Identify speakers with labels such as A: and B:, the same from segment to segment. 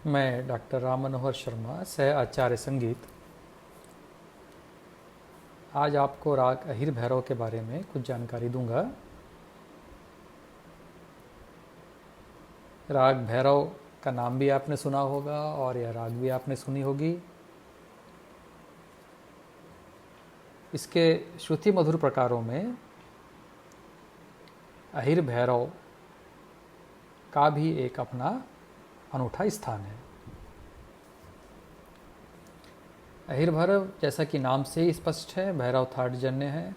A: मैं डॉक्टर राम मनोहर शर्मा, सह आचार्य संगीत, आज आपको राग अहिर भैरव के बारे में कुछ जानकारी दूंगा। राग भैरव का नाम भी आपने सुना होगा और यह राग भी आपने सुनी होगी। इसके श्रुति मधुर प्रकारों में अहिर भैरव का भी एक अपना अनूठा स्थान है। अहिर भैरव, जैसा कि नाम से ही स्पष्ट है, भैरव थाट जन्य है।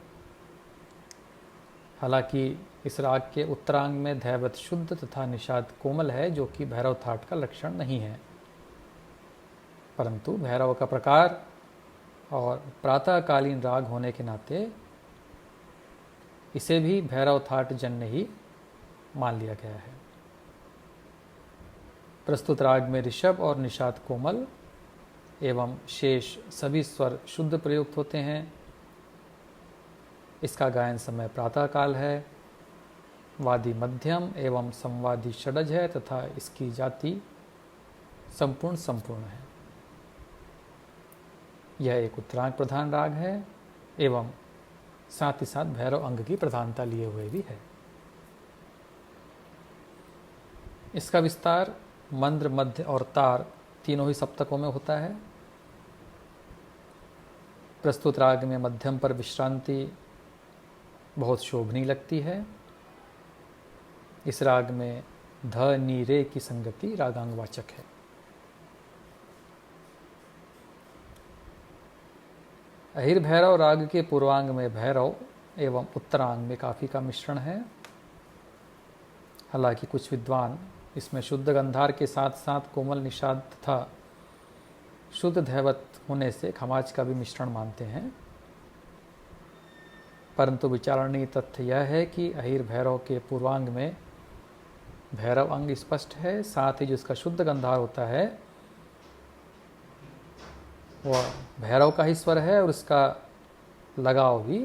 A: हालांकि इस राग के उत्तरांग में धैवत शुद्ध तथा निषाद कोमल है, जो कि भैरव थाट का लक्षण नहीं है, परंतु भैरव का प्रकार और प्रातःकालीन राग होने के नाते इसे भी भैरव थाट जन्य ही मान लिया गया है। प्रस्तुत राग में ऋषभ और निषाद कोमल एवं शेष सभी स्वर शुद्ध प्रयुक्त होते हैं। इसका गायन समय प्रातःकाल है। वादी मध्यम एवं संवादी षडज है तथा इसकी जाति संपूर्ण है। यह एक उत्तरांग प्रधान राग है एवं साथ ही साथ भैरव अंग की प्रधानता लिए हुए भी है। इसका विस्तार मंद्र, मध्य और तार तीनों ही सप्तकों में होता है। प्रस्तुत राग में मध्यम पर विश्रांति बहुत शोभनीय लगती है। इस राग में ध नी रे की संगति रागांगवाचक है। अहिर भैरव राग के पूर्वांग में भैरव एवं उत्तरांग में काफी का मिश्रण है। हालांकि कुछ विद्वान इसमें शुद्ध गंधार के साथ साथ कोमल निषाद तथा शुद्ध धैवत होने से खमाज का भी मिश्रण मानते हैं, परंतु विचारणीय तथ्य यह है कि अहिर भैरव के पूर्वांग में भैरव अंग स्पष्ट है, साथ ही जिसका शुद्ध गंधार होता है वह भैरव का ही स्वर है और उसका लगाव भी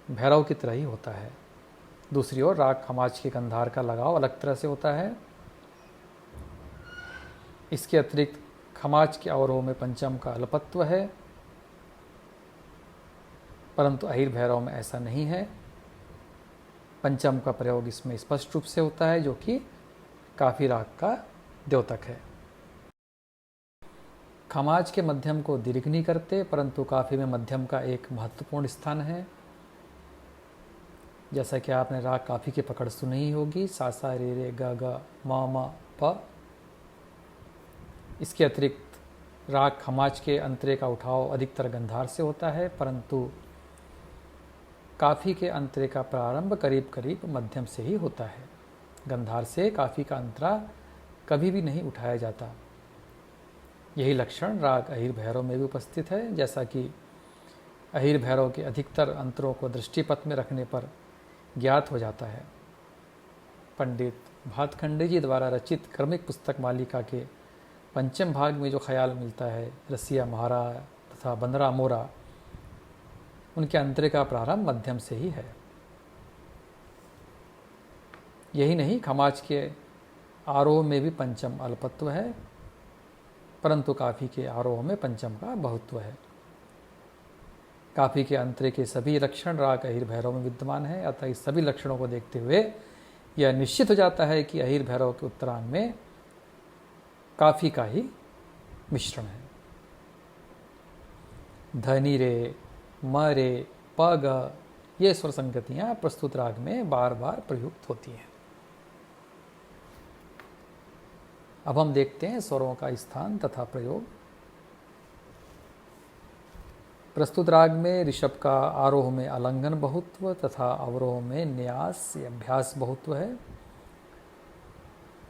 A: भैरव की तरह ही होता है। दूसरी ओर राग खमाज के गंधार का लगाव अलग तरह से होता है। इसके अतिरिक्त खमाज के अवरोह में पंचम का अल्पत्व है, परंतु अहिर भैरव में ऐसा नहीं है। पंचम का प्रयोग इसमें स्पष्ट रूप से होता है, जो कि काफी राग का द्योतक है। खमाज के मध्यम को दीर्घ नहीं करते, परंतु काफी में मध्यम का एक महत्वपूर्ण स्थान है। जैसा कि आपने राग काफी की पकड़ सुनी ही होगी, सा सा रे रे ग ग म म प। इसके अतिरिक्त राग खमाज के अंतरे का उठाव अधिकतर गंधार से होता है, परंतु काफी के अंतरे का प्रारंभ करीब करीब मध्यम से ही होता है। गंधार से काफी का अंतरा कभी भी नहीं उठाया जाता। यही लक्षण राग अहिर भैरव में भी उपस्थित है। जैसा कि अहिर भैरव के अधिकतर अंतरों को दृष्टिपथ में रखने पर ज्ञात हो जाता है। पंडित भातखंडे जी द्वारा रचित क्रमिक पुस्तक मालिका के पंचम भाग में जो ख्याल मिलता है, रसिया महारा तथा बंदरा मोरा, उनके अंतरे का प्रारंभ मध्यम से ही है। यही नहीं, खमाज के आरोह में भी पंचम अल्पत्व है, परंतु काफी के आरोह में पंचम का बहुत्व है। काफी के अंतरे के सभी लक्षण राग अहिर भैरव में विद्यमान है। अतः इस सभी लक्षणों को देखते हुए यह निश्चित हो जाता है कि अहिर भैरव के उत्तरांग में काफी का ही मिश्रण है। धनी रे, म रे, प ग, ये स्वर संगतियां प्रस्तुत राग में बार बार प्रयुक्त होती हैं। अब हम देखते हैं स्वरों का स्थान तथा प्रयोग। प्रस्तुत राग में ऋषभ का आरोह में आलंघन बहुत्व तथा अवरोह में न्यास या अभ्यास बहुत्व है।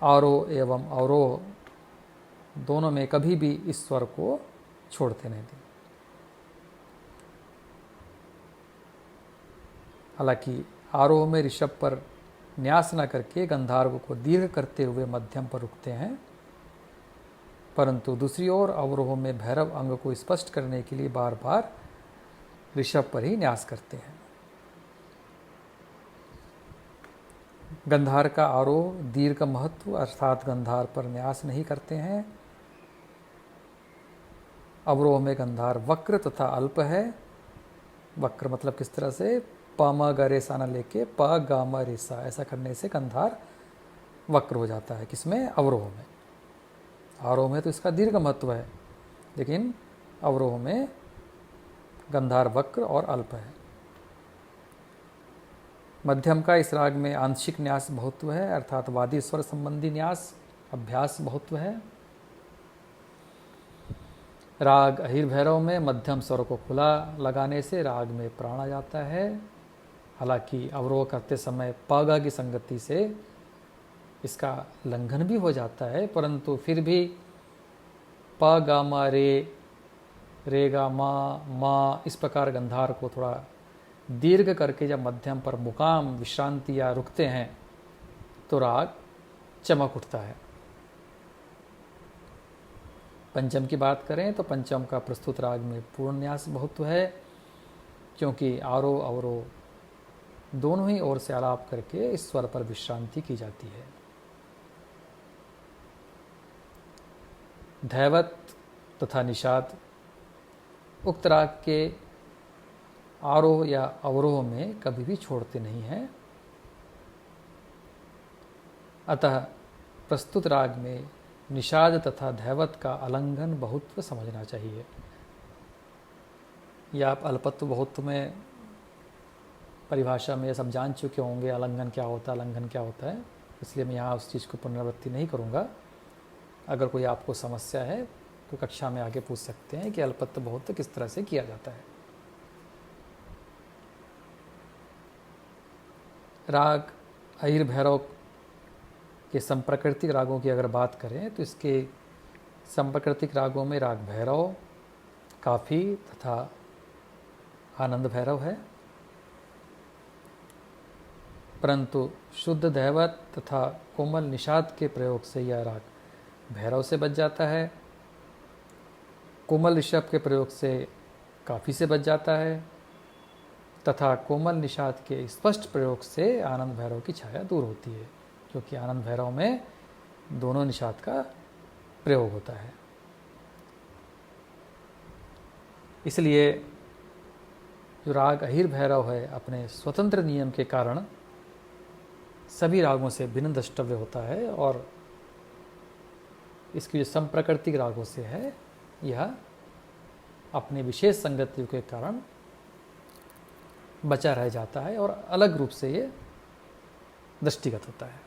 A: आरोह एवं अवरोह दोनों में कभी भी इस स्वर को छोड़ते नहीं दें। हालांकि आरोह में ऋषभ पर न्यास न करके गंधार को दीर्घ करते हुए मध्यम पर रुकते हैं, परंतु दूसरी ओर अवरोह में भैरव अंग को स्पष्ट करने के लिए बार बार ऋषभ पर ही न्यास करते हैं। गंधार का आरोह दीर्घ महत्व अर्थात गंधार पर न्यास नहीं करते हैं। अवरोह में गंधार वक्र तथा अल्प है। वक्र मतलब किस तरह से, प म ग रे सा न लेके प ग म रे सा, ऐसा करने से गंधार वक्र हो जाता है। किसमें? अवरोह में। आरोह में तो इसका दीर्घ महत्व है, लेकिन अवरोह में गंधार वक्र और अल्प है। मध्यम का इस राग में आंशिक न्यास बहुत्व है, अर्थात वादी स्वर संबंधी न्यास अभ्यास बहुत्व है। राग अहिर भैरव में मध्यम स्वर को खुला लगाने से राग में प्राण आ जाता है। हालांकि अवरोह करते समय प ग की संगति से इसका लंघन भी हो जाता है, परंतु फिर भी प ग म रे ग म इस प्रकार गंधार को थोड़ा दीर्घ करके जब मध्यम पर मुकाम विश्रांति या रुकते हैं तो राग चमक उठता है। पंचम की बात करें तो पंचम का प्रस्तुत राग में पूर्ण न्यास बहुत्व है, क्योंकि आरोह अवरोह दोनों ही ओर से आलाप करके इस स्वर पर विश्रांति की जाती है। धैवत तथा निषाद उक्त राग के आरोह या अवरोह में कभी भी छोड़ते नहीं हैं। अतः प्रस्तुत राग में निषाद तथा धैवत का अलंघन बहुत्व समझना चाहिए। या आप अल्पत्व बहुत्व में परिभाषा में ये सब जान चुके होंगे, अलंघन क्या होता है, अलंघन क्या होता है, इसलिए मैं यहाँ उस चीज़ को पुनरावृत्ति नहीं करूँगा। अगर कोई आपको समस्या है तो कक्षा में आगे पूछ सकते हैं कि अल्पत्व बहुत्व किस तरह से किया जाता है। राग अहिर भैरव के संप्रकृतिक रागों की अगर बात करें तो इसके संप्रकृतिक रागों में राग भैरव, काफी तथा आनंद भैरव है, परंतु शुद्ध दैवत तथा कोमल निषाद के प्रयोग से यह राग भैरव से बच जाता है। कोमल ऋषभ के प्रयोग से काफी से बच जाता है तथा कोमल निषाद के स्पष्ट प्रयोग से आनंद भैरव की छाया दूर होती है, क्योंकि आनंद भैरव में दोनों निषाद का प्रयोग होता है। इसलिए जो राग अहिर भैरव है अपने स्वतंत्र नियम के कारण सभी रागों से भिन्न द्रष्टव्य होता है, और इसकी जो संप्रकृतिक रागों से है यह अपने विशेष संगतियों के कारण बचा रह जाता है और अलग रूप से ये दृष्टिगत होता है।